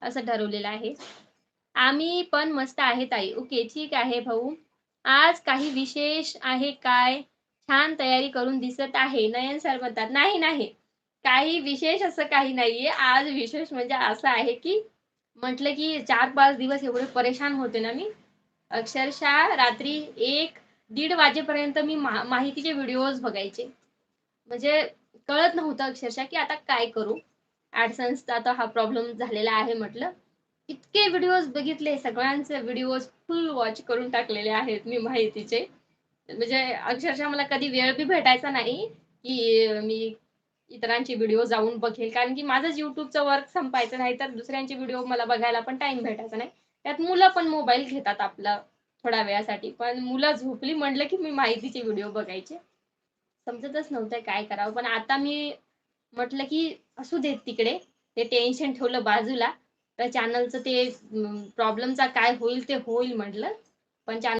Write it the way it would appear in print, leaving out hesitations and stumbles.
असं ठरवलेलं आहे. आम्ही पण मस्त आहे ताई. ओके, ठीक आहे भाऊ. आज काही विशेष आहे काय? छान तयारी करून दिसत आहे. नयन सर म्हणतात, "नाही, नाही. काही विशेष असं काही नाहीये. आज विशेष म्हणजे असं आहे, की म्हटलं, की 4-5 दिवस एवढे परेशान होते ना मी, अक्षरशः रात्री 1-1:30 वाजेपर्यंत मी माहितीचे व्हिडिओज बघायचे. म्हणजे कळत नव्हतं अक्षरशः, की आता काय करू? AdSenseचा आता हा प्रॉब्लेम झालेला आहे म्हटलं. इतके व्हिडिओज बघितले, सगळ्यांचे व्हिडिओज फुल वॉच करून टाकलेले आहेत मी माहितीचे. म्हणजे अक्षरशः मला कधी वेळ बी भेटायचा नाही, की मी इतरांचे व्हिडिओ जाऊन बघेल. कारण की माझंच YouTubeचं वर्क संपायचं नाही, तर दुसऱ्यांचे व्हिडिओ मला बघायला पण टाईम भेटायचा नाही. त्यात मुलं पण मोबाईल घेतात आपला थोड्या वेळासाठी. पण मुलं झोपली म्हटलं, की मी माहितीचे व्हिडिओ बघायचे. समजतच नव्हतं काय करावं. पण आता मी म्हटलं, की असू देत तिकडे. ते टेन्शन ठेवलं बाजूला. त्या चॅनलचं ते प्रॉब्लेमचा काय होईल ते होईल म्हटलं. पण